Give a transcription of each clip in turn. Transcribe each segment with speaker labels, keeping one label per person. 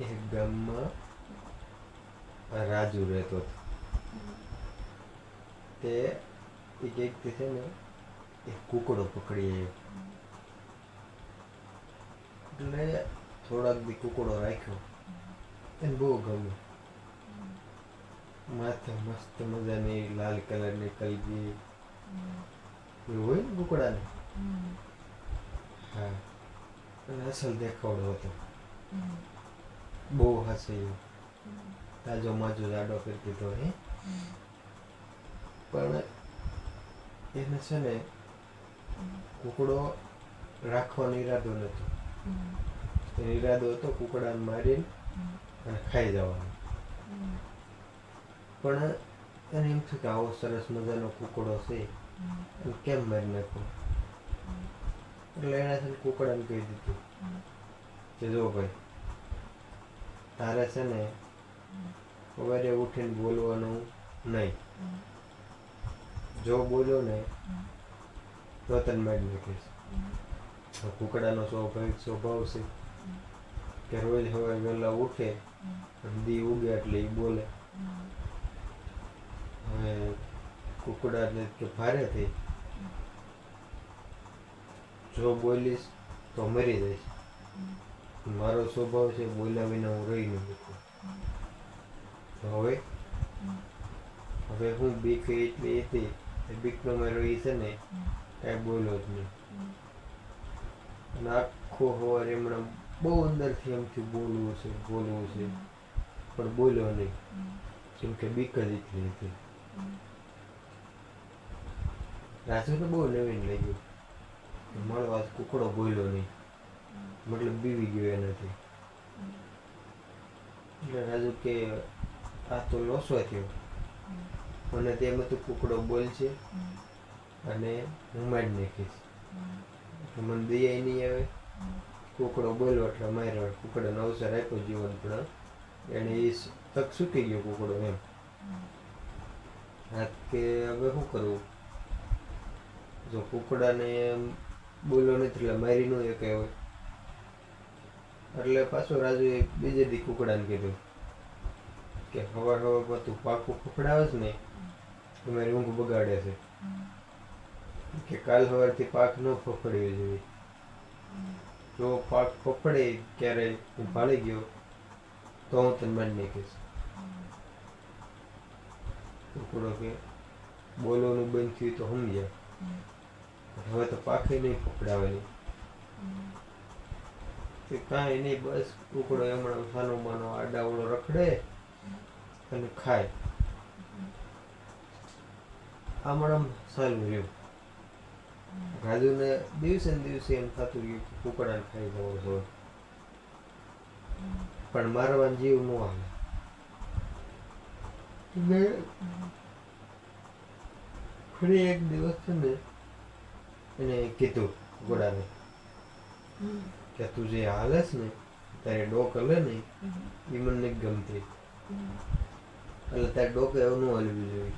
Speaker 1: એક ગામમાં રાજુ રહેતો હતો. તે એક છે ને એક કુકડો પકડી આવ્યો. એટલે થોડાક દી કુકડો રાખ્યો. એને બહુ ગમ્યો. માથે મસ્ત મજાની લાલ કલરની કલગી એવું હોય ને કુકડાને. હા, અને અસલ દેખાવડો હતો. બહુ હસે એવું. તાજો માજો જાડો કરી દીધો હે. પણ એને છે ને કુકડો રાખવાનો ઈરાદો નહોતો. એનો ઈરાદો હતો કુકડાને મારીને અને ખાઈ જવાનો. પણ એને એમ થયું કે આવો સરસ મજાનો કુકડો છે અને કેમ મારી નાખો. એટલે એણે છે ને કુકડાને કહી દીધું કે જો ભાઈ, તારે છે ને સવારે ઉઠીને બોલવાનું નહીં. જો બોલ્યો ને તો તને મારી નાખીશ. કુકડાનો સ્વાભાવિક સ્વભાવ છે કે રોજ સવારે વહેલા ઉઠે અને દી ઉગે એટલે એ બોલે. હવે કુકડાને કે ભારે થઈ, જો બોલીશ તો મરી જઈશ. મારો સ્વભાવ છે બોલ્યા વિના હું રહી નહીં શકું. હવે હું બીક એટલી હતી એ બીકનો મારો એ છે ને કાંઈ બોલ્યો જ નહીં. અને આખો સવાર એમણે બહુ અંદરથી એમથી બોલવું છે પણ બોલ્યો નહીં, કેમ કે બીક જ એટલી હતી. રાજુને બહુ નવીન લાગ્યું. મારો આજ કુકડો બોલ્યો નહીં, મતલબ બીવી ગયો એનાથી. એટલે રાજુ કે આ તો લોસો થયો. મને તેમ હતું કુકડો બોલશે અને હું મારી નાખીશ. મને દયા નહીં આવે. કુકડો બોલ્યો એટલે માર્યો. કુકડાનો અવસર આપ્યો જીવન, પણ એને એ તક છૂટી ગયો કુકડો એમ. હા, કે હવે શું કરવું? જો કુકડાને બોલ્યો નથી એટલે મારી ન એક હોય. એટલે પાછો રાજુએ બીજે દી કુકડાને કીધું કે સવારમાં તું પાકું ફફડાવે ને તો મારી ઊંઘ બગાડે છે. કે કાલ સવારથી પાક ન ફફડવી જોઈએ. જો પાક ફફડે ક્યારેય હું ભાળી ગયો તો હું તને મારી નાખીશ. કુકડો કે બોલવાનું બંધ થયું તો સમજ્યા. હવે તો પાકે નહીં ફફડાવાની. કે કાંઈ નહીં, બસ કુકડો હમણાં સાનો માનો આડાવડો રખડે અને ખાય. આમ સારું રહ્યું. રાજુને દિવસે ને દિવસે એમ થતું ગયું કે કુકડાને ખાઈ જવો જોઈએ, પણ મારવાનો જીવ ન આવે. ફરી એક દિવસ છે ને એને કીધું કુકડાને કે તું જે હાલેસ ને તારી ડોક હલે ને એ મને નથી ગમતી. એટલે તારી ડોકે એવું ન હલવી જોઈએ.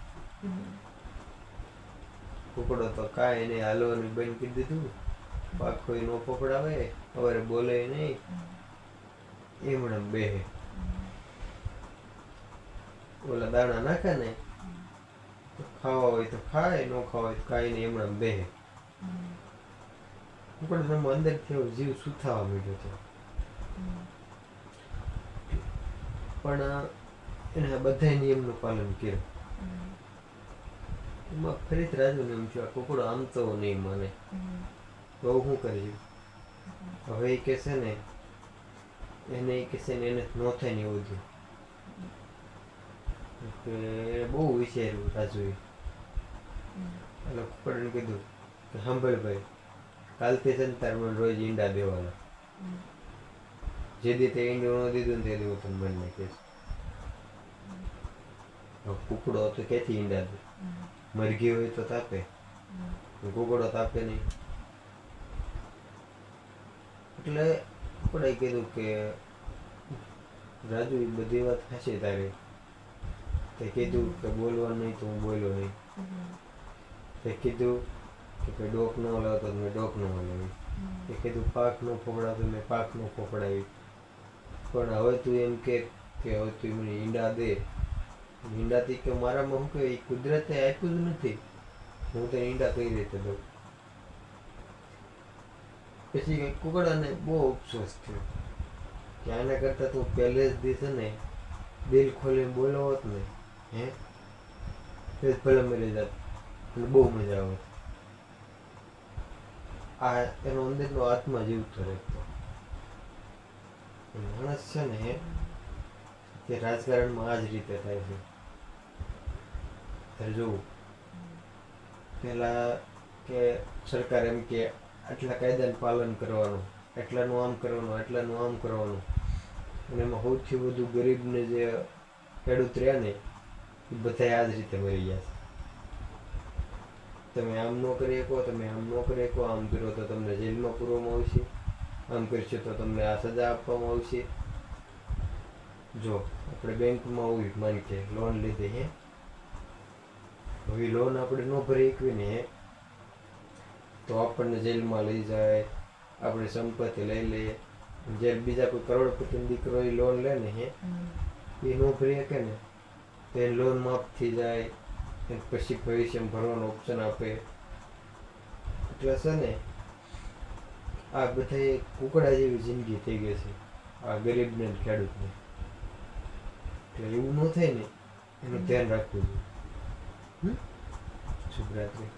Speaker 1: કુકડો તો કાંઈ નહીં, હાલવાનું બંધ કરી દીધું. પાખો ન પકડાવે, સવારે બોલે નહીં, એમણે બેહે. ઓલા દાણા નાખે ને તો ખાવા હોય તો ખાય, ન ખાવા હોય તો કાંઈ નહીં, એમણે બેહે. કુકડાનો અંદરથી જીવ સુથાવા માંડ્યો હતો. પણ એને બધા નિયમનું પાલન કર્યું. એમાં ફરીથી રાજુને એમ થયું આ કુકડો આમ તો નહીં માને, તો શું કર્યું? હવે એ કે છે ને એને એ કે છે ને એને ન થાય ને એવું થયું. કે બહુ વિચાર્યું રાજુએ. એટલે કુકડાને કીધું કે સાંભળ ભાઈ, કાલથી છે ને તારે મને રોજ ઈંડા દેવાના. જે દી તે ઈંડું ન દીધું ને તે દી હું તને મારી નાખીશ. કુકડો તો ક્યાંથી ઈંડા દે? મરઘી હોય તો તાપે, કુકડો તાપે નહીં. એટલે કુકડાએ કીધું કે રાજુ એ બધી વાત હશે તારી. તે કીધું કે બોલવાનું નહીં તો હું બોલ્યો નહીં. તે કીધું કે ડોક ન હલાવો તો મેં ડોક ન હલાવી. તે કીધું પાક ન ફોફડાવ તો મેં પાક ન ફોફડાવી. પણ હવે તું એમ કે હવે તું મને ઈંડા દે, ઈંડાથી કે મારામાં શું કે કુદરતે આપ્યું જ નથી, હું તને ઈંડા કઈ રીતે દઉં. પછી કંઈક કુકડાને બહુ અફસોસ થયો કે આના કરતાં તું પહેલે જ દિવસે ને દિલ ખોલીને બોલો હોત ને, હે તો જ ભલે મરી જાત અને બહુ મજા આવે. આ એનો અંદરનો આત્મા જીવતો રહેતો. માણસ છે ને કે રાજકારણમાં આ જ રીતે થાય છે. ત્યારે જોવું પેલા કે સરકાર એમ કે આટલા કાયદાનું પાલન કરવાનું, એટલાનું આમ કરવાનું, એટલાનું આમ કરવાનું, અને એમાં સૌથી વધુ ગરીબને જે ખેડૂત રહ્યા ને એ બધા આ જ રીતે મરી ગયા છે. તમે આમ ન કરી શકો, તમે આમ ન કરી શકો, આમ કરો તો તમને જેલમાં પૂરવામાં આવશે, આમ કરશો તો તમને આ સજા આપવામાં આવશે. જો આપણે બેંકમાં હોય, માન કે લોન લીધી, હે હવે લોન આપણે ન ભરી શકવી ને, હે તો આપણને જેલમાં લઈ જાય, આપણી સંપત્તિ લઈ લે. જે બીજા કોઈ કરોડપતિનો દીકરો એ લોન લે ને, હે એ ન ભરી શકે ને તો એ લોન માફ થઈ જાય, પછી ભવિષ્યમાં ભરવાનો ઓપ્શન આપે. એટલે છે ને આ બધા કુકડા જેવી જિંદગી થઈ ગઈ છે આ ગરીબને ખેડૂતને. એટલે એવું ન થાય ને એનું ધ્યાન રાખવું જોઈએ. શુભરાત્રી.